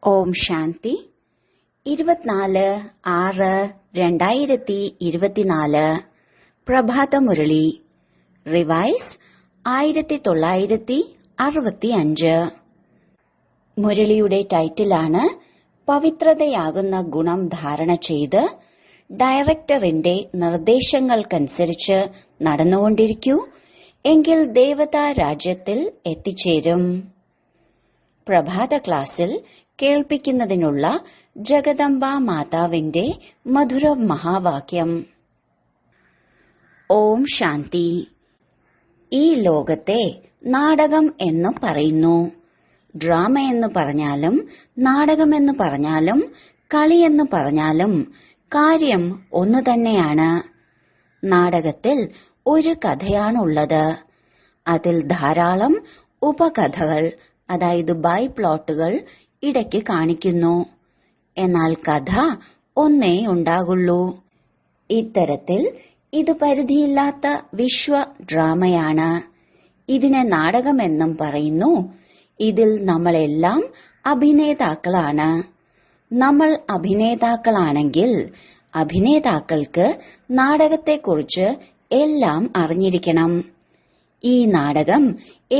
Om Shanti 24/6/2024 പ്രഭാതമുരളി revise 1965. മുരളിയുടെ ടൈറ്റിലാണ് പവിത്രതയാകുന്ന ഗുണം ധാരണ ചെയ്ത് ഡയറക്ടറിന്റെ നിർദ്ദേശങ്ങൾക്കനുസരിച്ച് നടന്നുകൊണ്ടിരിക്കൂ, എങ്കിൽ ദേവതാ രാജ്യത്തിൽ എത്തിച്ചേരും. പ്രഭാത ക്ലാസ്സിൽ കേൾപ്പിക്കുന്നതിനുള്ള ജഗദംബ മാതാവിന്റെ മധുര മഹാവാക്യം. ഓം ശാന്തി. ഈ ലോകത്തെ നാടകം എന്ന് പറയുന്നു. ഡ്രാമ എന്ന് പറഞ്ഞാലും നാടകമെന്ന് പറഞ്ഞാലും കളിയെന്ന് പറഞ്ഞാലും കാര്യം ഒന്നു തന്നെയാണ്. നാടകത്തിൽ ഒരു കഥയാണുള്ളത്. അതിൽ ധാരാളം ഉപകഥകൾ, അതായത് ബൈ പ്ലോട്ടുകൾ ഇടയ്ക്ക് കാണിക്കുന്നു. എന്നാൽ കഥ ഒന്നേ ഉണ്ടാകുള്ളൂ. ഇത്തരത്തിൽ ഇത് പരിധിയില്ലാത്ത വിശ്വ ഡ്രാമയാണ്. ഇതിനെ നാടകമെന്നും പറയുന്നു. ഇതിൽ നമ്മളെല്ലാം അഭിനേതാക്കളാണ്. നമ്മൾ അഭിനേതാക്കളാണെങ്കിൽ അഭിനേതാക്കൾക്ക് നാടകത്തെക്കുറിച്ച് എല്ലാം അറിഞ്ഞിരിക്കണം. ഈ നാടകം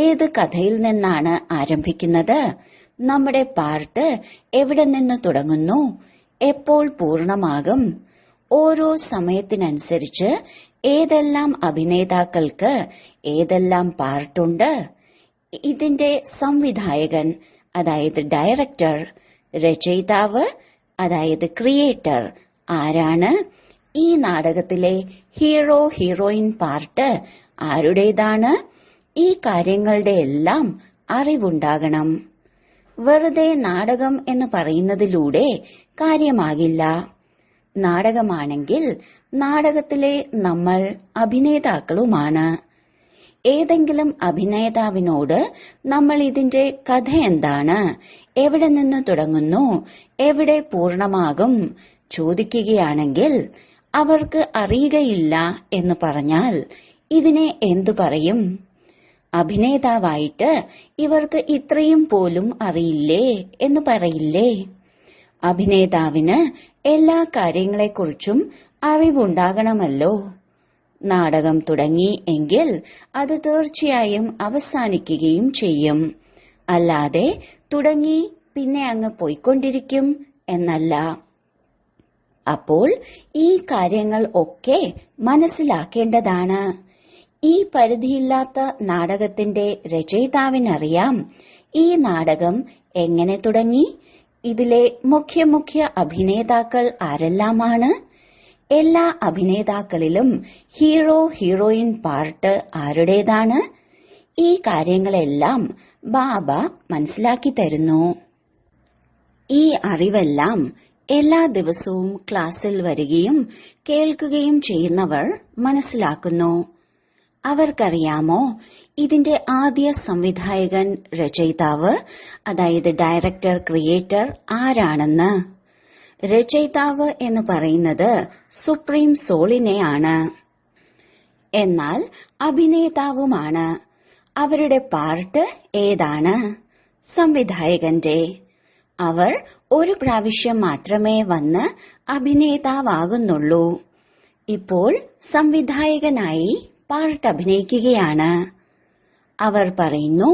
ഏത് കഥയിൽ നിന്നാണ് ആരംഭിക്കുന്നത്, നമ്മുടെ പാർട്ട് എവിടെ നിന്ന് തുടങ്ങുന്നു, എപ്പോൾ പൂർണ്ണമാകും, ഓരോ സമയത്തിനനുസരിച്ച് ഏതെല്ലാം അഭിനേതാക്കൾക്ക് ഏതെല്ലാം പാർട്ടുണ്ട്, ഇതിന്റെ സംവിധായകൻ അതായത് ഡയറക്ടർ, രചയിതാവ് അതായത് ക്രിയേറ്റർ ആരാണ്, ഈ നാടകത്തിലെ ഹീറോ ഹീറോയിൻ പാർട്ട് ആരുടേതാണ്, ഈ കാര്യങ്ങളുടെ എല്ലാം അറിവുണ്ടാകണം. വെറുതെ നാടകം എന്ന് പറയുന്നതിലൂടെ കാര്യമാകില്ല. നാടകമാണെങ്കിൽ നാടകത്തിലെ നമ്മൾ അഭിനേതാക്കളുമാണ്. ഏതെങ്കിലും അഭിനേതാവിനോട് നമ്മൾ ഇതിന്റെ കഥ എന്താണ്, എവിടെ നിന്ന് തുടങ്ങുന്നു, എവിടെ പൂർണ്ണമാകും ചോദിക്കുകയാണെങ്കിൽ അവർക്ക് അറിയുകയില്ല എന്ന് പറഞ്ഞാൽ ഇതിനെ എന്തു പറയും? അഭിനേതാവായിട്ട് ഇവർക്ക് ഇത്രയും പോലും അറിയില്ലേ എന്ന് പറയില്ലേ? അഭിനേതാവിന് എല്ലാ കാര്യങ്ങളെക്കുറിച്ചും അറിവുണ്ടാകണമല്ലോ. നാടകം തുടങ്ങി എങ്കിൽ അത് തീർച്ചയായും അവസാനിക്കുകയും ചെയ്യും. അല്ലാതെ തുടങ്ങി പിന്നെ അങ്ങ് പോയിക്കൊണ്ടിരിക്കും എന്നല്ല. അപ്പോൾ ഈ കാര്യങ്ങൾ ഒക്കെ മനസ്സിലാക്കേണ്ടതാണ്. ഈ പരിധിയില്ലാത്ത നാടകത്തിന്റെ രചയിതാവിനറിയാം ഈ നാടകം എങ്ങനെ തുടങ്ങി, ഇതിലെ മുഖ്യ അഭിനേതാക്കൾ ആരെല്ലാമാണ്, എല്ലാ അഭിനേതാക്കളിലും ഹീറോ ഹീറോയിൻ പാർട്ട് ആരുടേതാണ്, ഈ കാര്യങ്ങളെല്ലാം ബാബ മനസ്സിലാക്കി തരുന്നു. ഈ അറിവെല്ലാം എല്ലാ ദിവസവും ക്ലാസ്സിൽ വരികയും കേൾക്കുകയും ചെയ്യുന്നവർ മനസ്സിലാക്കുന്നു. അവർക്കറിയാമോ ഇതിന്റെ ആദ്യ സംവിധായകൻ, രചയിതാവ് അതായത് ഡയറക്ടർ, ക്രിയേറ്റർ ആരാണെന്ന്? രചയിതാവ് എന്ന് പറയുന്നത് സുപ്രീം സോളിനെയാണ്. എന്നാൽ അഭിനേതാവുമാണ്. അവരുടെ പാർട്ട് ഏതാണ്? സംവിധായകന്റെ. അവർ ഒരു പ്രാവശ്യം മാത്രമേ വന്ന് അഭിനേതാവാകുന്നുള്ളൂ. ഇപ്പോൾ സംവിധായകനായി പാർട്ട് അഭിനയിക്കുകയാണ്. അവർ പറയുന്നു,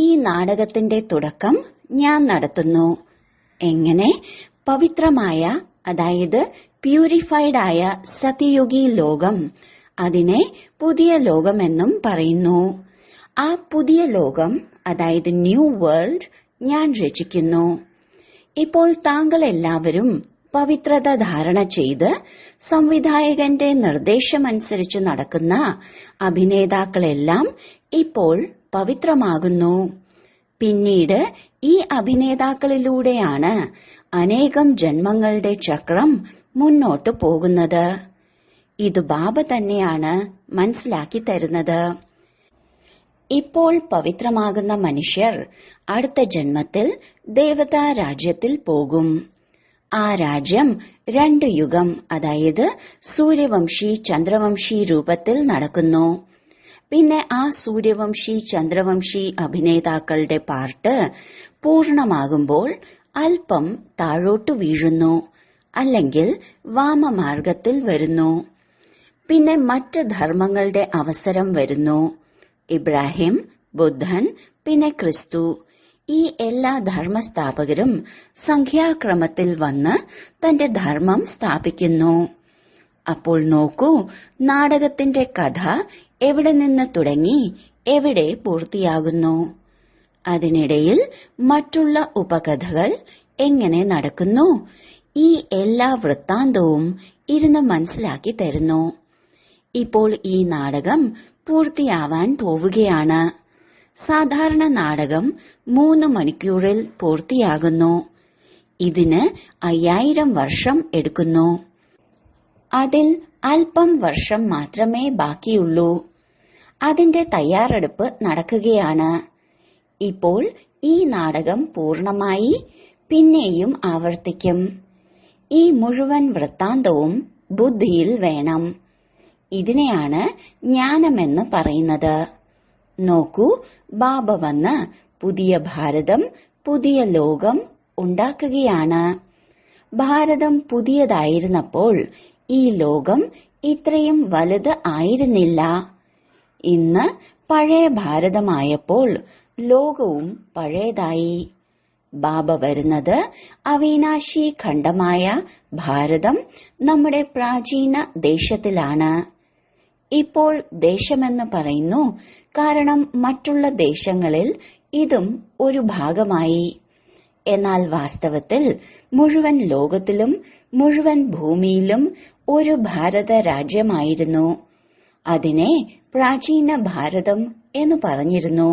ഈ നാടകത്തിന്റെ തുടക്കം ഞാൻ നടത്തുന്നു. എങ്ങനെ? പവിത്രമായ, അതായത് പ്യൂരിഫൈഡ് ആയ സത്യയുഗി ലോകം, അതിനെ പുതിയ ലോകമെന്നും പറയുന്നു. ആ പുതിയ ലോകം അതായത് ന്യൂ വേൾഡ് ഞാൻ രചിക്കുന്നു. ഇപ്പോൾ താങ്കൾ എല്ലാവരും പവിത്രത ധാരണ ചെയ്ത് സംവിധായകന്റെ നിർദ്ദേശമനുസരിച്ച് നടക്കുന്ന അഭിനേതാക്കളെല്ലാം ഇപ്പോൾ പവിത്രമാകുന്നു. പിന്നീട് ഈ അഭിനേതാക്കളിലൂടെയാണ് അനേകം ജന്മങ്ങളുടെ ചക്രം മുന്നോട്ടു പോകുന്നത്. ഇത് ബാബ തന്നെയാണ് മനസ്സിലാക്കി തരുന്നത്. ഇപ്പോൾ പവിത്രമാകുന്ന മനുഷ്യർ അടുത്ത ജന്മത്തിൽ ദേവതാ രാജ്യത്തിൽ പോകും. ആ രാജ്യം 2 യുഗം, അതായത് സൂര്യവംശി ചന്ദ്രവംശി രൂപത്തിൽ നടക്കുന്നു. പിന്നെ ആ സൂര്യവംശി ചന്ദ്രവംശി അഭിനേതാക്കളുടെ പാർട്ട് പൂർണമാകുമ്പോൾ അല്പം താഴോട്ടു വീഴുന്നു, അല്ലെങ്കിൽ വാമമാർഗത്തിൽ വരുന്നു. പിന്നെ മറ്റ് ധർമ്മങ്ങളുടെ അവസരം വരുന്നു. ഇബ്രാഹിം, ബുദ്ധൻ, പിന്നെ ക്രിസ്തു, ഈ എല്ലാ ധർമ്മസ്ഥാപകരും സംഖ്യാക്രമത്തിൽ വന്ന് തന്റെ ധർമ്മം സ്ഥാപിക്കുന്നു. അപ്പോൾ നോക്കൂ, നാടകത്തിന്റെ കഥ എവിടെ നിന്ന് തുടങ്ങി എവിടെ പൂർത്തിയാകുന്നു. അതിനിടയിൽ മറ്റുള്ള ഉപകഥകൾ എങ്ങനെ നടക്കുന്നു, ഈ എല്ലാ വൃത്താന്തവും ഇരുന്ന് മനസ്സിലാക്കി തരുന്നു. ഇപ്പോൾ ഈ നാടകം പൂർത്തിയാവാൻ പോവുകയാണ്. സാധാരണ നാടകം 3 മണിക്കൂറിൽ പൂർത്തിയാകുന്നു. ഇതിന് 5000 വർഷം എടുക്കുന്നു. അതിൽ അല്പം വർഷം മാത്രമേ ബാക്കിയുള്ളൂ. അതിന്റെ തയ്യാറെടുപ്പ് നടക്കുകയാണ്. ഇപ്പോൾ ഈ നാടകം പൂർണമായി പിന്നെയും ആവർത്തിക്കും. ഈ മുഴുവൻ വൃത്താന്തവും ബുദ്ധിയിൽ വേണം. ഇതിനെയാണ് ജ്ഞാനമെന്ന് പറയുന്നത്. നോക്കൂ, ബാബ വന്ന് പുതിയ ഭാരതം, പുതിയ ലോകം ഉണ്ടാക്കുകയാണ്. ഭാരതം പുതിയതായിരുന്നപ്പോൾ ഈ ലോകം ഇത്രയും വലുത് ആയിരുന്നില്ല. ഇന്ന് പഴയ ഭാരതമായപ്പോൾ ലോകവും പഴയതായി. ബാബ വരുന്നത് അവിനാശി ഖണ്ഡമായ ഭാരതം നമ്മുടെ പ്രാചീന ദേശത്തിലാണ്. ഇപ്പോൾ ദേശമെന്ന് പറയുന്നു, കാരണം മറ്റുള്ള ദേശങ്ങളിൽ ഇതും ഒരു ഭാഗമായി. എന്നാൽ വാസ്തവത്തിൽ മുഴുവൻ ലോകത്തിലും മുഴുവൻ ഭൂമിയിലും ഒരു ഭാരത രാജ്യമായിരുന്നു. അതിനെ പ്രാചീന ഭാരതം എന്ന് പറഞ്ഞിരുന്നു.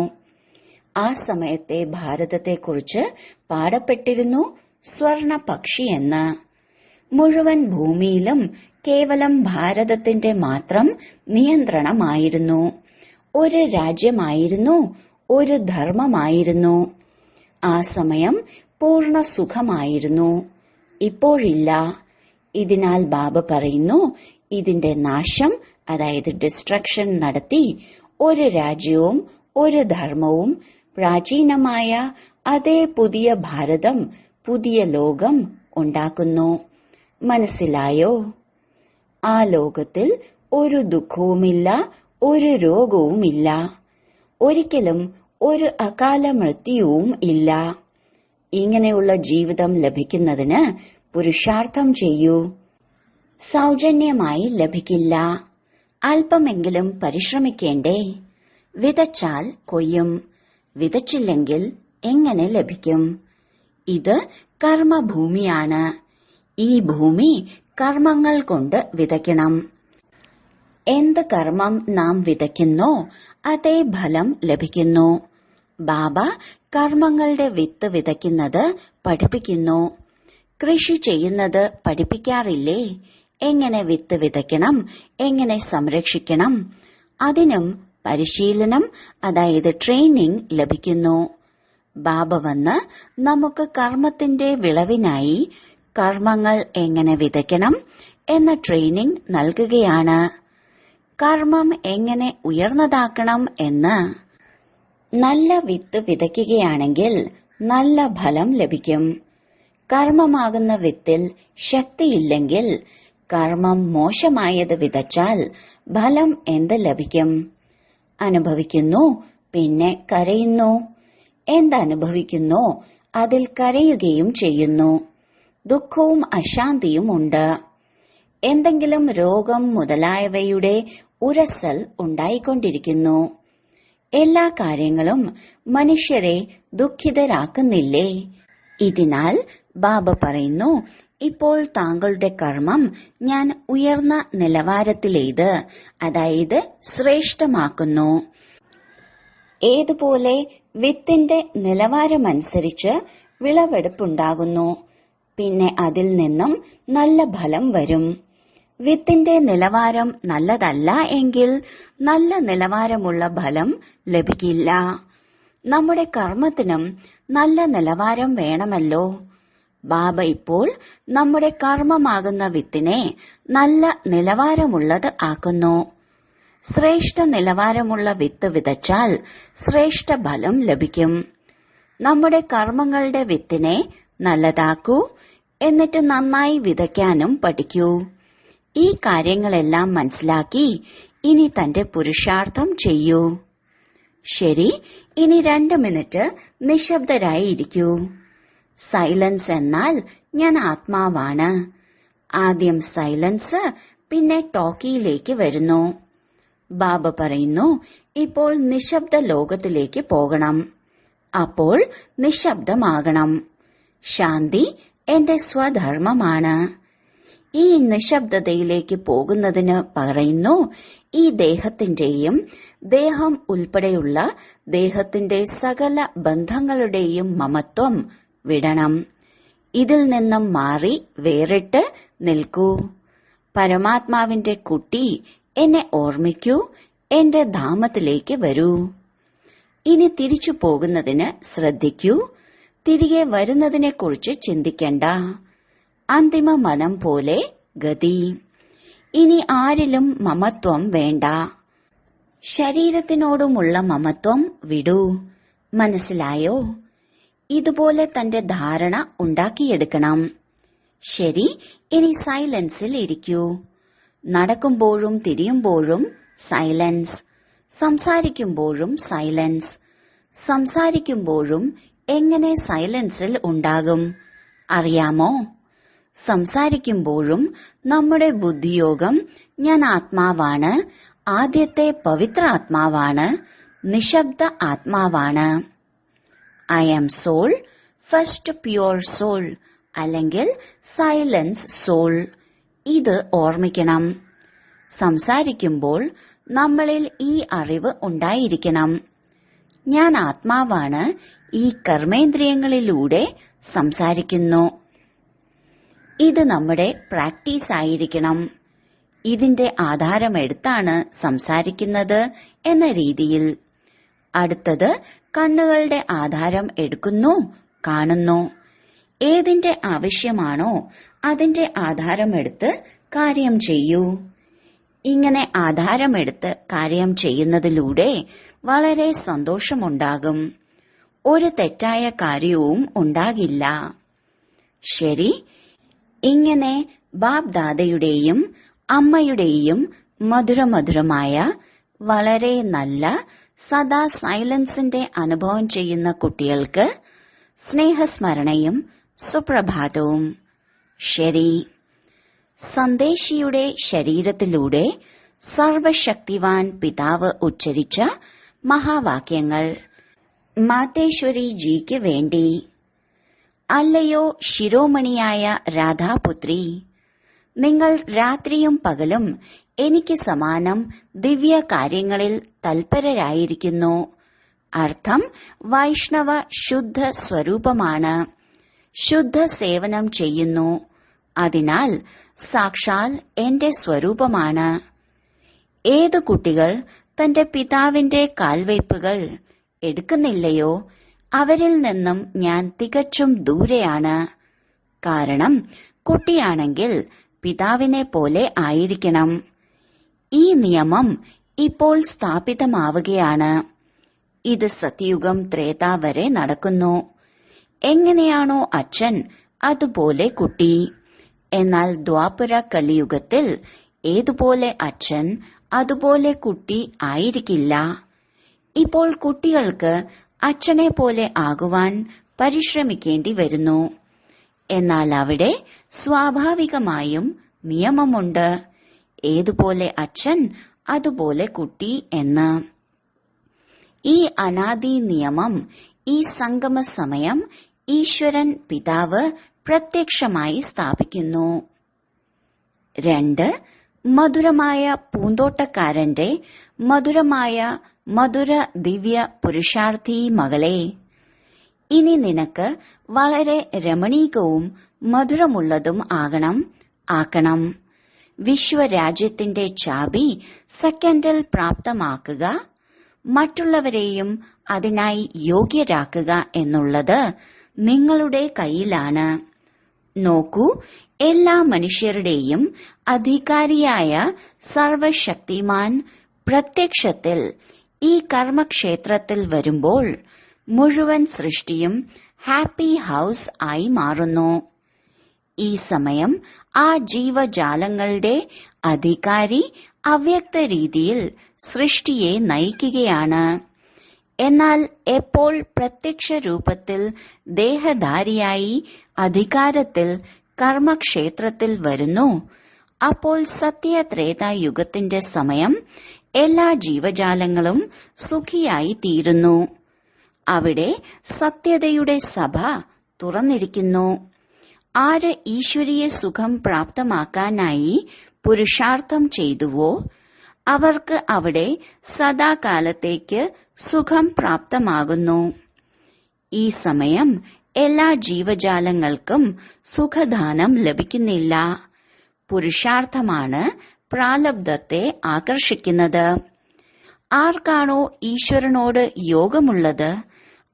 ആ സമയത്തെ ഭാരതത്തെക്കുറിച്ച് പാടപ്പെട്ടിരുന്നു സ്വർണ പക്ഷി എന്ന്. മുഴുവൻ ഭൂമിയിലും കേവലം ഭാരതത്തിന്റെ മാത്രം നിയന്ത്രണമായിരുന്നു. ഒരു രാജ്യമായിരുന്നു, ഒരു ധർമ്മമായിരുന്നു. ആ സമയം പൂർണ്ണ സുഖമായിരുന്നു. ഇപ്പോഴില്ല. ഇതിനാൽ ബാബ പറയുന്നു, ഇതിന്റെ നാശം, അതായത് ഡിസ്ട്രക്ഷൻ നടത്തി ഒരു രാജ്യവും ഒരു ധർമ്മവും പ്രാചീനമായ അതേ പുതിയ ഭാരതം, പുതിയ ലോകം ഉണ്ടാക്കുന്നു. മനസ്സിലായോ? ആ ലോകത്തിൽ ഒരു ദുഃഖവുമില്ല, ഒരു രോഗവുമില്ല, ഒരിക്കലും ഒരു അകാല മൃത്യുവും ഇല്ല. ഇങ്ങനെയുള്ള ജീവിതം ലഭിക്കുന്നതിന് പുരുഷാർത്ഥം ചെയ്യൂ. സൗജന്യമായി ലഭിക്കില്ല. അല്പമെങ്കിലും പരിശ്രമിക്കേണ്ടേ? വിതച്ചാൽ കൊയ്യും, വിതച്ചില്ലെങ്കിൽ എങ്ങനെ ലഭിക്കും? ഇത് കർമ്മഭൂമിയാണ്. ഈ ഭൂമി കർമ്മങ്ങൾ കൊണ്ട് വിതയ്ക്കണം. എന്ത് കർമ്മം നാം വിതയ്ക്കുന്നോ അതേ ഫലം ലഭിക്കുന്നു. ബാബ കർമ്മങ്ങളുടെ വിത്ത് വിതയ്ക്കുന്നത് പഠിപ്പിക്കുന്നു. കൃഷി ചെയ്യുന്നത് പഠിപ്പിക്കാറില്ലേ? എങ്ങനെ വിത്ത് വിതയ്ക്കണം, എങ്ങനെ സംരക്ഷിക്കണം, അതിനും പരിശീലനം, അതായത് ട്രെയിനിങ് ലഭിക്കുന്നു. ബാബ വന്ന് നമുക്ക് കർമ്മത്തിന്റെ വിളവിനായി കർമ്മങ്ങൾ എങ്ങനെ വിതയ്ക്കണം എന്ന ട്രെയിനിങ് നൽകുകയാണ്. കർമ്മം എങ്ങനെ ഉയർന്നതാക്കണം എന്ന്. നല്ല വിത്ത് വിതയ്ക്കുകയാണെങ്കിൽ നല്ല ഫലം ലഭിക്കും. കർമ്മമാകുന്ന വിത്തിൽ ശക്തിയില്ലെങ്കിൽ കർമ്മം മോശമായത് വിതച്ചാൽ ഫലം എന്ത് ലഭിക്കും? അനുഭവിക്കുന്നു, പിന്നെ കരയുന്നു. എന്തനുഭവിക്കുന്നോ അതിൽ കരയുകയും ചെയ്യുന്നു. ദുഃഖവും അശാന്തിയും ഉണ്ട്. എന്തെങ്കിലും രോഗം മുതലായവയുടെ ഉരസൽ ഉണ്ടായിക്കൊണ്ടിരിക്കുന്നു. എല്ലാ കാര്യങ്ങളും മനുഷ്യരെ ദുഃഖിതരാക്കുന്നില്ലേ? ഇതിനാൽ ബാബ പറയുന്നു, ഇപ്പോൾ താങ്കളുടെ കർമ്മം ഞാൻ ഉയർന്ന നിലവാരത്തിലേത്, അതായത് ശ്രേഷ്ഠമാക്കുന്നു. ഏതുപോലെ വിത്തിന്റെ നിലവാരമനുസരിച്ച് വിളവെടുപ്പുണ്ടാകുന്നു. പിന്നെ അതിൽ നിന്നും നല്ല ഫലം വരും. വിത്തിന്റെ നിലവാരം നല്ലതല്ല എങ്കിൽ നല്ല നിലവാരമുള്ള ഫലം ലഭിക്കില്ല. നമ്മുടെ കർമ്മത്തിനും നല്ല നിലവാരം വേണമല്ലോ. ബാബ ഇപ്പോൾ നമ്മുടെ കർമ്മമാകുന്ന വിത്തിനെ നല്ല നിലവാരമുള്ളത് ആക്കുന്നു. ശ്രേഷ്ഠ നിലവാരമുള്ള വിത്ത് വിതച്ചാൽ ശ്രേഷ്ഠ ഫലം ലഭിക്കും. നമ്മുടെ കർമ്മങ്ങളുടെ വിത്തിനെ നല്ലതാക്കൂ, എന്നിട്ട് നന്നായി വിതയ്ക്കാനും പഠിക്കൂ. ഈ കാര്യങ്ങളെല്ലാം മനസ്സിലാക്കി ഇനി തന്റെ പുരുഷാർത്ഥം ചെയ്യൂ. ശരി, ഇനി 2 മിനിറ്റ് നിശബ്ദരായി ഇരിക്കൂ. സൈലൻസ് എന്നാൽ ഞാൻ ആത്മാവാണ്. ആദ്യം സൈലൻസ്, പിന്നെ ടോക്കിയിലേക്ക് വരുന്നു. ബാബ പറയുന്നു, ഇപ്പോൾ നിശബ്ദ ലോകത്തിലേക്ക് പോകണം. അപ്പോൾ നിശബ്ദമാകണം. ശാന്തി എന്റെ സ്വധർമ്മമാണ്. ഈ നിശബ്ദതയിലേക്ക് പോകുന്നതിന് പറയുന്നു, ഈ ദേഹത്തിന്റെയും ദേഹം ഉൾപ്പെടെയുള്ള ദേഹത്തിന്റെ സകല ബന്ധങ്ങളുടെയും മമത്വം വിടണം. ഇതിൽ നിന്നും മാറി വേറിട്ട് നിൽക്കൂ. പരമാത്മാവിന്റെ കുട്ടി, എന്നെ ഓർമ്മിക്കൂ, എന്റെ ധാമത്തിലേക്ക് വരൂ. ഇനി തിരിച്ചു പോകുന്നതിന് ശ്രദ്ധിക്കൂ. തിരികെ വരുന്നതിനെക്കുറിച്ച് ചിന്തിക്കണ്ട. അന്തിമ മനം പോലെ ഗതി. ഇനി ആരിലും മമത്വം വേണ്ട. ശരീരത്തിനോടുമുള്ള മമത്വം വിടൂ. മനസ്സിലായോ? ഇതുപോലെ തന്റെ ധാരണ ഉണ്ടാക്കിയെടുക്കണം. ശരി, ഇനി സൈലൻസിൽ ഇരിക്കൂ. നടക്കുമ്പോഴും തിരിയുമ്പോഴും സൈലൻസ്. സംസാരിക്കുമ്പോഴും സൈലൻസ്. സംസാരിക്കുമ്പോഴും എങ്ങനെ സൈലൻസിൽ ഉണ്ടാകും അറിയാമോ? സംസാരിക്കുമ്പോഴും നമ്മുടെ ബുദ്ധിയോഗം ഞാൻ ആത്മാവാണ്, ആദ്യത്തെ പവിത്ര ആത്മാവാണ്, നിശബ്ദ ആത്മാവാണ്. I am soul, first pure soul, അല്ലെങ്കിൽ സൈലൻസ് സോൾ. ഇത് ഓർമ്മിക്കണം. സംസാരിക്കുമ്പോൾ നമ്മളിൽ ഈ അറിവ് ഉണ്ടായിരിക്കണം. ഞാൻ ആത്മാവാണ്, ഈ കർമ്മേന്ദ്രിയങ്ങളിലൂടെ സംസാരിക്കുന്നു. ഇത് നമ്മുടെ പ്രാക്ടീസ് ആയിരിക്കണം. ഇതിന്റെ ആധാരമെടുത്താണ് സംസാരിക്കുന്നത് എന്ന രീതിയിൽ. അടുത്തത് കണ്ണുകളുടെ ആധാരം എടുക്കുന്നു, കാണുന്നു. ഏതിന്റെ ആവശ്യമാണോ അതിന്റെ ആധാരമെടുത്ത് കാര്യം ചെയ്യൂ. ഇങ്ങനെ ആധാരമെടുത്ത് കാര്യം ചെയ്യുന്നതിലൂടെ വളരെ സന്തോഷമുണ്ടാകും. ഒരു തെറ്റായ കാര്യവും ഉണ്ടാകില്ല. ശരി, ഇങ്ങനെ ബാബ് ദാദയുടെയും അമ്മയുടെയും മധുരമധുരമായ വളരെ നല്ല സദാ സൈലൻസിന്റെ അനുഭവം ചെയ്യുന്ന കുട്ടികൾക്ക് സ്നേഹസ്മരണയും സുപ്രഭാതവും. ശരി, സന്ദേശിയുടെ ശരീരത്തിലൂടെ സർവശക്തിവാൻ പിതാവ് ഉച്ചരിച്ച മഹാവാക്യങ്ങൾ മാതേശ്വരി ജിക്ക് വേണ്ടി. അല്ലയോ ശിരോമണിയായ രാധാപുത്രി, നിങ്ങൾ രാത്രിയും പകലും എനിക്ക് സമാനം ദിവ്യ കാര്യങ്ങളിൽ തൽപരരായിരിക്കുന്നു. അർത്ഥം, വൈഷ്ണവ ശുദ്ധ സ്വരൂപമാണ്. ശുദ്ധ സേവനം ചെയ്യുന്നു. അതിനാൽ സാക്ഷാൽ എന്റെ സ്വരൂപമാണ്. ഏതു കുട്ടികൾ തന്റെ പിതാവിന്റെ കാൽവയ്പുകൾ എടുക്കുന്നില്ലയോ അവരിൽ നിന്നും ഞാൻ തികച്ചും ദൂരെയാണ്. കാരണം കുട്ടിയാണെങ്കിൽ പിതാവിനെ പോലെ ആയിരിക്കണം. ഈ നിയമം ഇപ്പോൾ സ്ഥാപിതമാവുകയാണ്. ഇത് സത്യയുഗം ത്രേത വരെ നടക്കുന്നു. എങ്ങനെയാണോ അച്ഛൻ അതുപോലെ കുട്ടി. എന്നാൽ ദ്വാപര കലിയുഗത്തിൽ ഏതുപോലെ അച്ഛൻ അതുപോലെ കുട്ടി ആയിരിക്കില്ല. ഇപ്പോൾ കുട്ടികൾക്ക് അച്ഛനെ പോലെ ആകുവാൻ പരിശ്രമിക്കേണ്ടി വരുന്നു. എന്നാൽ അവിടെ സ്വാഭാവികമായും നിയമമുണ്ട്, ഏതുപോലെ അച്ഛൻ അതുപോലെ കുട്ടി എന്ന്. ഈ അനാദി നിയമം ഈ സംഗമ സമയം ഈശ്വരൻ പിതാവ് പ്രത്യക്ഷമായി സ്ഥാപിക്കുന്നു. 2. മധുരമായ പൂന്തോട്ടക്കാരന്റെ മധുരമായ മധുര ദിവ്യ പുരുഷാർത്ഥി മകളെ, ഇനി നിനക്ക് വളരെ രമണീകവും മധുരമുള്ളതും ആക്കണം. വിശ്വരാജ്യത്തിന്റെ ചാബി സെക്കൻഡിൽ പ്രാപ്തമാക്കുക, മറ്റുള്ളവരെയും അതിനായി യോഗ്യരാക്കുക എന്നുള്ളത് നിങ്ങളുടെ കയ്യിലാണ്. നോക്കൂ, എല്ലാ മനുഷ്യരുടെയും അധികാരിയായ സർവശക്തിമാൻ പ്രത്യക്ഷത്തിൽ ഈ കർമ്മക്ഷേത്രത്തിൽ വരുമ്പോൾ മുഴുവൻ സൃഷ്ടിയും ഹാപ്പി ഹൌസ് ആയി മാറുന്നു. ഈ സമയം ആ ജീവജാലങ്ങളുടെ അധികാരി അവ്യക്ത രീതിയിൽ സൃഷ്ടിയെ നയിക്കുകയാണ്. എന്നാൽ എപ്പോൾ പ്രത്യക്ഷ രൂപത്തിൽ ദേഹധാരിയായി അധികാരത്തിൽ കർമ്മക്ഷേത്രത്തിൽ വരുന്നു, അപ്പോൾ സത്യത്രേതായുഗത്തിന്റെ സമയം എല്ലാ ജീവജാലങ്ങളും സുഖിയായി തീരുന്നു. അവിടെ സത്യതയുടെ സഭ തുറന്നിരിക്കുന്നു. ആര് ഈശ്വരീയ സുഖം പ്രാപ്തമാക്കാനായി പുരുഷാർത്ഥം ചെയ്തുവോ അവർക്ക് അവിടെ സദാകാലത്തേക്ക് സുഖം പ്രാപ്തമാകുന്നു. ഈ സമയം എല്ലാ ജീവജാലങ്ങൾക്കും സുഖദാനം ലഭിക്കുന്നില്ല. പുരുഷാർത്ഥമാണ് പ്രാലബ്ധത്തെ ആകർഷിക്കുന്നത്. ആർക്കാണോ ഈശ്വരനോട് യോഗമുള്ളത്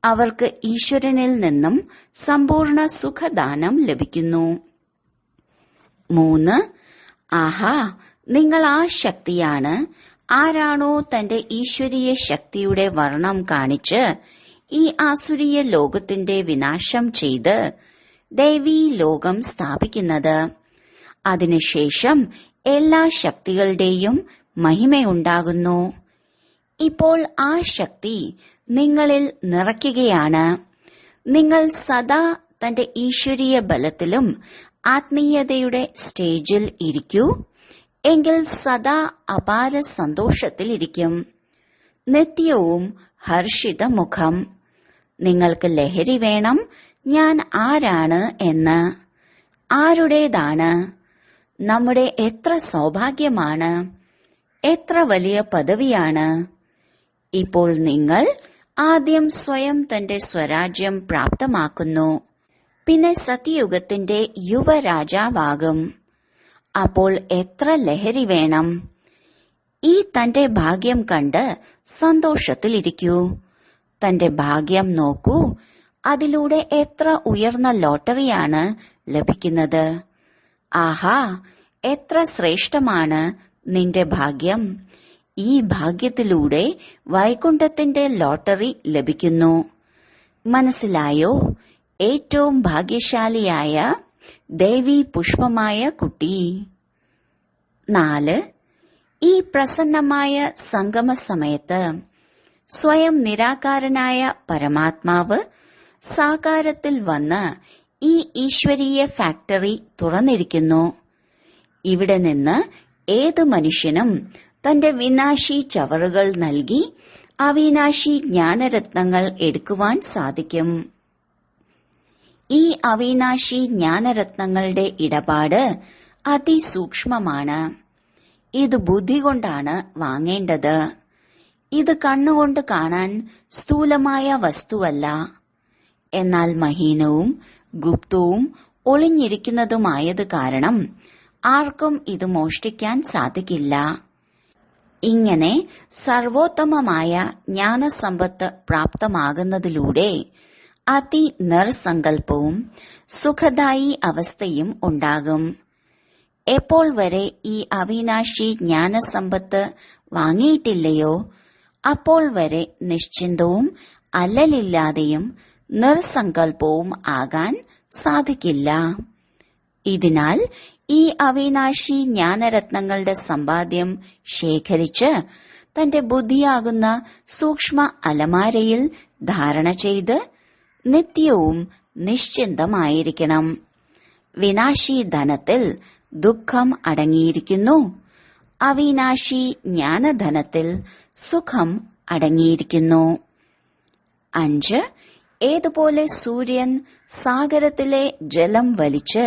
അവർക്ക് ഈശ്വരനിൽ നിന്നും സമ്പൂർണ്ണ സുഖദാനം ലഭിക്കുന്നു. 3. ആഹാ, നിങ്ങൾ ആ ശക്തിയാണ്. ആരാണോ തന്റെ ഈശ്വരീയ ശക്തിയുടെ വർണ്ണം കാണിച്ച് ഈ ആസുരീയ ലോകത്തിന്റെ വിനാശം ചെയ്ത് ദൈവീ ലോകം സ്ഥാപിക്കുന്നത്, അതിനുശേഷം എല്ലാ ശക്തികളുടെയും മഹിമയുണ്ടാകുന്നു. ഇപ്പോൾ ആ ശക്തി നിങ്ങളിൽ നിറയ്ക്കുകയാണ്. നിങ്ങൾ സദാ തന്റെ ഈശ്വരീയ ബലത്തിലും ആത്മീയതയുടെ സ്റ്റേജിൽ ഇരിക്കൂ. എങ്കിൽ സദാ അപാര സന്തോഷത്തിലിരിക്കും. നിത്യവും ഹർഷിത മുഖം. നിങ്ങൾക്ക് ലഹരി വേണം ഞാൻ ആരാണ് എന്ന്. ആരുടേതാണ്? നമ്മുടെ എത്ര സൗഭാഗ്യമാണ്, എത്ര വലിയ പദവിയാണ്. ഇപ്പോൾ നിങ്ങൾ ആദ്യം സ്വയം തന്റെ സ്വരാജ്യം പ്രാപ്തമാക്കുന്നു. പിന്നെ സത്യയുഗത്തിന്റെ യുവരാജാവാകും. അപ്പോൾ എത്ര ലഹരി വേണം. ഈ തന്റെ ഭാഗ്യം കണ്ട് സന്തോഷത്തിലിരിക്കൂ. തന്റെ ഭാഗ്യം നോക്കൂ. അതിലൂടെ എത്ര ഉയർന്ന ലോട്ടറിയാണ് ലഭിക്കുന്നത്. ആഹാ, എത്ര ശ്രേഷ്ഠമാണ് നിന്റെ ഭാഗ്യം. ഈ ഭാഗ്യത്തിലൂടെ വൈകുണ്ഠത്തിന്റെ ലോട്ടറി ലഭിക്കുന്നു. മനസ്സിലായോ? ഏറ്റവും ഭാഗ്യശാലിയായ ദേവി പുഷ്പമായ കുട്ടി. 4. ഈ പ്രസന്നമായ സംഗമ സമയത്ത് സ്വയം നിരാകാരനായ പരമാത്മാവ് സാകാരത്തിൽ വന്ന് ഈ ഈശ്വരീയ ഫാക്ടറി തുറന്നിരിക്കുന്നു. ഇവിടെ നിന്ന് ഏത് മനുഷ്യനും തന്റെ വിനാശി ചവറുകൾ നൽകി അവിനാശി ജ്ഞാനരത്നങ്ങൾ എടുക്കുവാൻ സാധിക്കും. ഈ അവിനാശി ജ്ഞാനരത്നങ്ങളുടെ ഇടപാട് അതിസൂക്ഷ്മമാണ്. ഇത് ബുദ്ധി കൊണ്ടാണ് വാങ്ങേണ്ടത്. ഇത് കണ്ണുകൊണ്ട് കാണാൻ സ്ഥൂലമായ വസ്തുവല്ല. എന്നാൽ മഹീനവും ഗുപ്തവും ഒളിഞ്ഞിരിക്കുന്നതുമായത് കാരണം ആർക്കും ഇത് മോഷ്ടിക്കാൻ സാധിക്കില്ല. ഇങ്ങനെ സർവോത്തമമായ ജ്ഞാനസമ്പത്ത് പ്രാപ്തമാകുന്നതിലൂടെ അതിനിർസങ്കല്പവും സുഖദായി അവസ്ഥയും ഉണ്ടാകും. എപ്പോൾ വരെ ഈ അവിനാശി ജ്ഞാനസമ്പത്ത് വാങ്ങിയിട്ടില്ലയോ അപ്പോൾ വരെ നിശ്ചിന്തവും അല്ലലില്ലാതെയും നിർസങ്കല്പവും ആകാൻ സാധിക്കില്ല. ഇതിനാൽ ഈ അവിനാശി ജ്ഞാനരത്നങ്ങളുടെ സമ്പാദ്യം ശേഖരിച്ച് തന്റെ ബുദ്ധിയാകുന്ന സൂക്ഷ്മ അലമാരയിൽ ധാരണ ചെയ്ത് നിത്യവും നിശ്ചിന്തമായിരിക്കണം. വിനാശി ധനത്തിൽ ദുഃഖം അടങ്ങിയിരിക്കുന്നു. അവിനാശി ജ്ഞാനധനത്തിൽ സുഖം അടങ്ങിയിരിക്കുന്നു. 5. ഏതുപോലെ സൂര്യൻ സാഗരത്തിലെ ജലം വലിച്ച്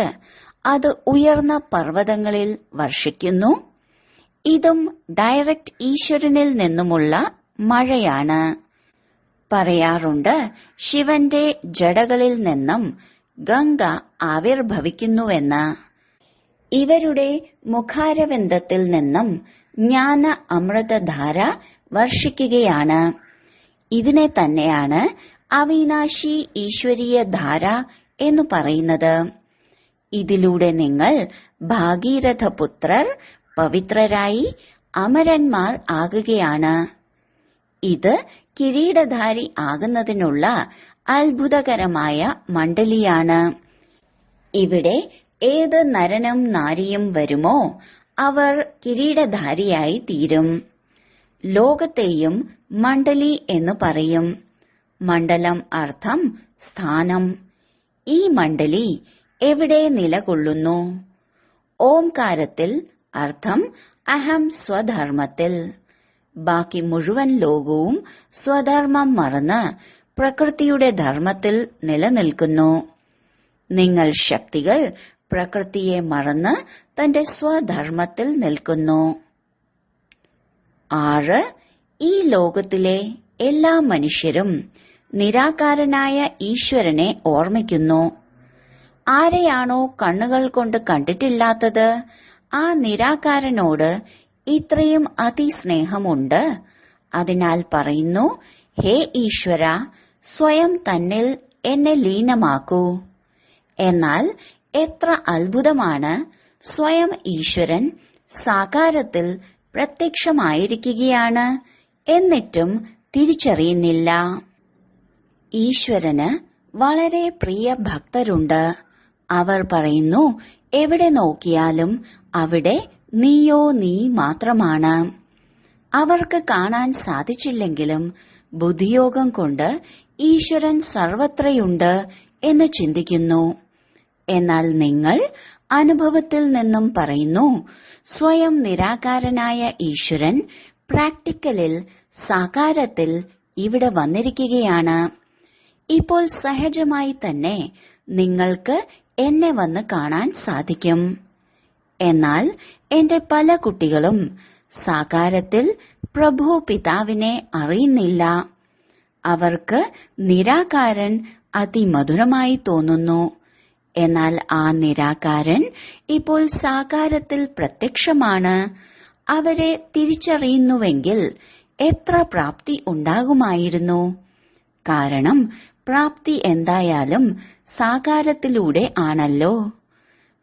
അത് ഉയർന്ന പർവ്വതങ്ങളിൽ വർഷിക്കുന്നു, ഇതും ഡയറക്റ്റ് ഈശ്വരനിൽ നിന്നുമുള്ള മഴയാണ്. പറയാറുണ്ട്, ശിവന്റെ ജടകളിൽ നിന്നും ഗംഗ ആവിർഭവിക്കുന്നുവെന്ന്. ഇവരുടെ മുഖാരവിന്ദത്തിൽ നിന്നും ജ്ഞാന അമൃതധാര വർഷിക്കുകയാണ്. ഇതിനെ തന്നെയാണ് അവിനാശി ഈശ്വരീയ ധാര എന്നു പറയുന്നത്. ഇതിലൂടെ നിങ്ങൾ ഭാഗീരഥപുത്രർ പവിത്രരായി അമരന്മാർ ആകുകയാണ്. ഇത് കിരീടധാരി ആകുന്നതിനുള്ള അത്ഭുതകരമായ മണ്ഡലിയാണ്. ഇവിടെ ഏത് നരനും നാരിയും വരുമോ അവർ കിരീടധാരിയായി തീരും. ലോകത്തെയും മണ്ഡലി എന്ന് പറയും. മണ്ഡലം അർത്ഥം സ്ഥാനം. ഈ മണ്ഡലി എവിടെ നിലകൊള്ളുന്നു? ഓംകാരത്തിൽ അർത്ഥം അഹം സ്വധർമ്മത്തിൽ. ബാക്കി മുഴുവൻ ലോകവും സ്വധർമ്മം മറന്ന് പ്രകൃതിയുടെ ധർമ്മത്തിൽ നിലനിൽക്കുന്നു. നിങ്ങൾ ശക്തികൾ പ്രകൃതിയെ മറന്ന് തന്റെ സ്വധർമ്മത്തിൽ നിൽക്കുന്നു. 6. ഈ ലോകത്തിലെ എല്ലാ മനുഷ്യരും നിരാകാരനായ ഈശ്വരനെ ഓർമ്മിക്കുന്നു. ആരെയാണോ കണ്ണുകൾ കൊണ്ട് കണ്ടിട്ടില്ലാത്തത് ആ നിരാകാരനോട് ഇത്രയും അതിസ്നേഹമുണ്ട്. അതിനാൽ പറയുന്നു, ഹേ ഈശ്വര, സ്വയം തന്നിൽ എന്നെ ലീനമാക്കൂ. എന്നാൽ എത്ര അത്ഭുതമാണ്, സ്വയം ഈശ്വരൻ സാകാരത്തിൽ പ്രത്യക്ഷമായിരിക്കുകയാണ്, എന്നിട്ടും തിരിച്ചറിയുന്നില്ല. ഈശ്വരന് വളരെ പ്രിയ ഭക്തരുണ്ട്. അവർ പറയുന്നു, എവിടെ നോക്കിയാലും അവിടെ നീയോ നീ മാത്രമാണ്. അവർക്ക് കാണാൻ സാധിച്ചില്ലെങ്കിലും ബുദ്ധിയോഗം കൊണ്ട് ഈശ്വരൻ സർവത്രയുണ്ട് എന്ന് ചിന്തിക്കുന്നു. എന്നാൽ നിങ്ങൾ അനുഭവത്തിൽ നിന്നും പറയുന്നു, സ്വയം നിരാകാരനായ ഈശ്വരൻ പ്രാക്ടിക്കലിൽ സാകാരത്തിൽ ഇവിടെ വന്നിരിക്കുകയാണ്. ഇപ്പോൾ സഹജമായി തന്നെ നിങ്ങൾക്ക് എന്നെ വന്ന് കാണാൻ സാധിക്കും. എന്നാൽ എന്റെ പല കുട്ടികളും സാകാരത്തിൽ പ്രഭു പിതാവിനെ അറിയുന്നില്ല. അവർക്ക് നിരാകാരൻ അതിമധുരമായി തോന്നുന്നു. എന്നാൽ ആ നിരാകാരൻ ഇപ്പോൾ സാകാരത്തിൽ പ്രത്യക്ഷമാണ്. അവരെ തിരിച്ചറിയുന്നുവെങ്കിൽ എത്ര പ്രാപ്തി ഉണ്ടാകുമായിരുന്നു. കാരണം പ്രാപ്തി എന്തായാലും സാകാരത്തിലൂടെ ആണല്ലോ.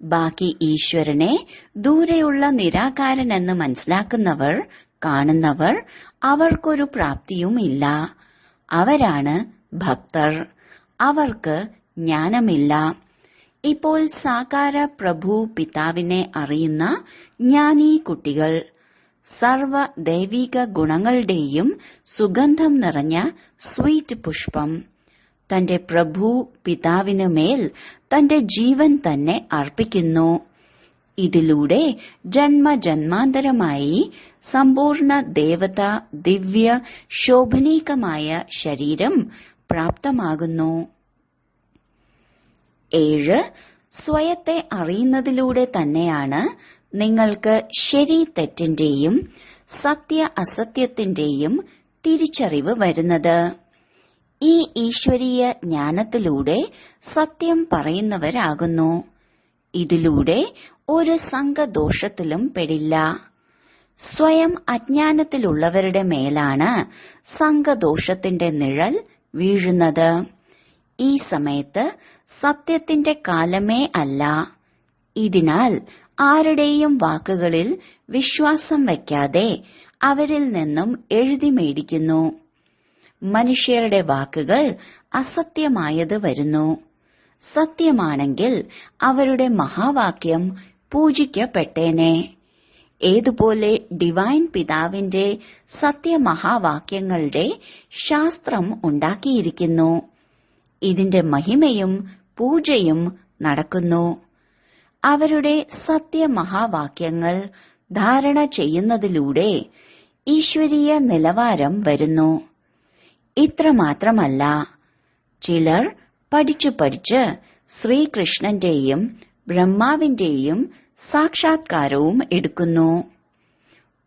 ബാക്കി ഈശ്വരനെ ദൂരെയുള്ള നിരാകാരനെന്ന് മനസ്സിലാക്കുന്നവർ, കാണുന്നവർ, അവർക്കൊരു പ്രാപ്തിയുമില്ല. അവരാണ് ഭക്തർ. അവർക്ക് ജ്ഞാനമില്ല. ഇപ്പോൾ സാകാര പ്രഭു പിതാവിനെ അറിയുന്ന ജ്ഞാനീ കുട്ടികൾ സർവ ദൈവിക ഗുണങ്ങളുടെയും സുഗന്ധം നിറഞ്ഞ സ്വീറ്റ് പുഷ്പം തന്റെ പ്രഭു പിതാവിനു മേൽ തന്റെ ജീവൻ തന്നെ അർപ്പിക്കുന്നു. ഇതിലൂടെ ജന്മജന്മാന്തരമായി സമ്പൂർണ്ണ ദേവത ദിവ്യ ശോഭനീകമായ ശരീരം പ്രാപ്തമാകുന്നു. 7. സ്വയത്തെ അറിയുന്നതിലൂടെ തന്നെയാണ് നിങ്ങൾക്ക് ശരി തെറ്റിന്റെയും സത്യ അസത്യത്തിന്റെയും തിരിച്ചറിവ് വരുന്നത്. ഈ ഈശ്വരീയ ജ്ഞാനത്തിലൂടെ സത്യം പറയുന്നവരാകുന്നു. ഇതിലൂടെ ഒരു സംഘദോഷത്തിലും പെടില്ല. സ്വയം അജ്ഞാനത്തിലുള്ളവരുടെ മേലാണ് സംഘദോഷത്തിന്റെ നിഴൽ വീഴുന്നത്. ഈ സമയത്ത് സത്യത്തിന്റെ കാലമേ അല്ല. ഇതിനാൽ ആരുടെയും വാക്കുകളിൽ വിശ്വാസം വയ്ക്കാതെ അവരിൽ നിന്നും എഴുതി മേടിക്കുന്നു. മനുഷ്യരുടെ വാക്കുകൾ അസത്യമായത് വരുന്നു. സത്യമാണെങ്കിൽ അവരുടെ മഹാവാക്യം പൂജിക്കപ്പെട്ടേനെ. ഏതുപോലെ ഡിവൈൻ പിതാവിന്റെ സത്യമഹാവാക്യങ്ങളുടെ ശാസ്ത്രം ഉണ്ടാക്കിയിരിക്കുന്നു. ഇതിന്റെ മഹിമയും പൂജയും നടക്കുന്നു. അവരുടെ സത്യമഹാവാക്യങ്ങൾ ധാരണ ചെയ്യുന്നതിലൂടെ ഈശ്വരീയ നിലവാരം വരുന്നു. ഇത്രമാത്രമല്ല, ചിലർ പഠിച്ച് ശ്രീകൃഷ്ണന്റെയും ബ്രഹ്മാവിന്റെയും സാക്ഷാത്കാരവും എടുക്കുന്നു.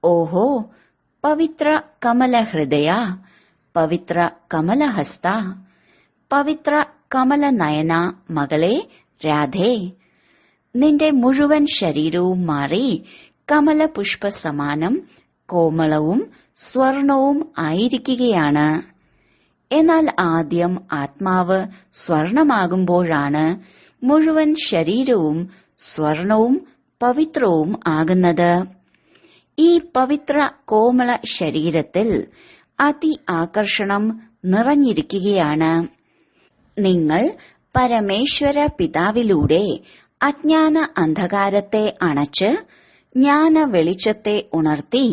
ഓഹോ, പവിത്ര കമലഹൃദയ, പവിത്ര കമലഹസ്ത, പവിത്ര കമലനയന മകളെ രാധേ, നിന്റെ മുഴുവൻ ശരീരവും മാറി കമലപുഷ്പ സമാനം കോമളവും സ്വർണവും ആയിരിക്കുകയാണ്. എന്നാൽ ആദ്യം ആത്മാവ് സ്വർണമാകുമ്പോഴാണ് മുഴുവൻ ശരീരവും സ്വർണവും പവിത്രവും ആകുന്നത്. ഈ പവിത്ര കോമള ശരീരത്തിൽ അതി ആകർഷണം നിറഞ്ഞിരിക്കുകയാണ്. നിങ്ങൾ പരമേശ്വര പിതാവിലൂടെ അജ്ഞാന അന്ധകാരത്തെ അണച്ച് ജ്ഞാന വെളിച്ചത്തെ ഉണർത്തി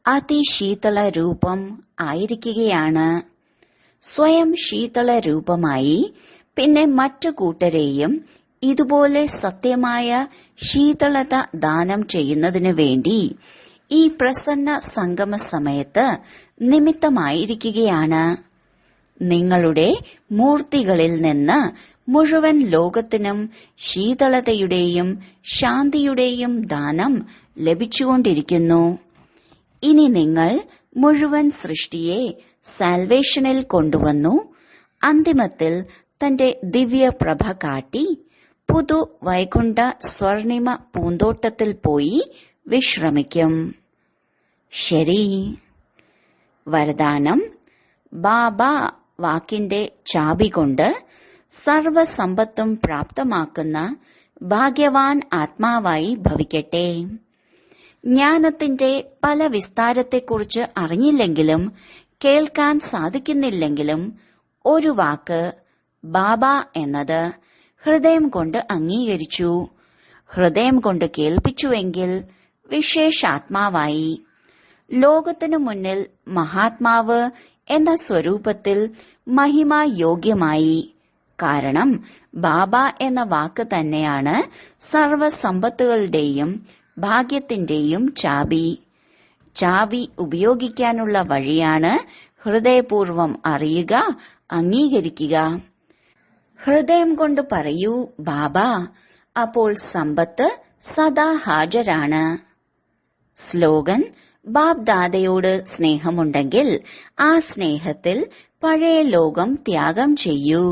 അതിശീതള രൂപം ആയിരിക്കുകയാണ്. സ്വയം ശീതള രൂപമായി പിന്നെ മറ്റു കൂട്ടരെയും ഇതുപോലെ സത്യമായ ശീതളത ദാനം ചെയ്യുന്നതിനു വേണ്ടി ഈ പ്രസന്ന സംഗമ സമയത്ത് നിമിത്തമായിരിക്കുകയാണ്. നിങ്ങളുടെ മൂർത്തികളിൽ നിന്ന് മുഴുവൻ ലോകത്തിനും ശീതളതയുടെയും ശാന്തിയുടെയും ദാനം ലഭിച്ചുകൊണ്ടിരിക്കുന്നു. ഇനി നിങ്ങൾ മുഴുവൻ സൃഷ്ടിയെ സാൽവേഷനിൽ കൊണ്ടുവന്നു അന്തിമത്തിൽ തന്റെ ദിവ്യപ്രഭ കാട്ടി പുതു വൈകുണ്ഠ സ്വർണിമ പൂന്തോട്ടത്തിൽ പോയി വിശ്രമിക്കും. ശരി. വരദാനം: ബാബ വാക്കിന്റെ ചാബി കൊണ്ട് സർവസമ്പത്തും പ്രാപ്തമാക്കുന്ന ഭാഗ്യവാൻ ആത്മാവായി ഭവിക്കട്ടെ. ജ്ഞാനത്തിന്റെ പല വിസ്താരത്തെക്കുറിച്ച് അറിഞ്ഞില്ലെങ്കിലും കേൾക്കാൻ സാധിക്കുന്നില്ലെങ്കിലും ഒരു വാക്ക് ബാബ എന്നത് ഹൃദയം കൊണ്ട് അംഗീകരിച്ചു, ഹൃദയം കൊണ്ട് കേൾപ്പിച്ചുവെങ്കിൽ വിശേഷാത്മാവായി. ലോകത്തിനു മുന്നിൽ മഹാത്മാവ് എന്ന സ്വരൂപത്തിൽ മഹിമായോഗ്യമായി. കാരണം ബാബ എന്ന വാക്ക് തന്നെയാണ് സർവസമ്പത്തുകളുടെയും ഭാഗ്യത്തിന്റെയും ചാബി. ചാബി ഉപയോഗിക്കാനുള്ള വഴിയാണ് ഹൃദയപൂർവം അറിയുക, അംഗീകരിക്കുക. ഹൃദയം കൊണ്ട് പറയൂ ബാബ, അപ്പോൾ സമ്പത്ത് സദാ ഹാജരാണ്. സ്ലോഗൻ: ബാബ് ദാദയോട് സ്നേഹമുണ്ടെങ്കിൽ ആ സ്നേഹത്തിൽ പഴയ ലോകം ത്യാഗം ചെയ്യൂ.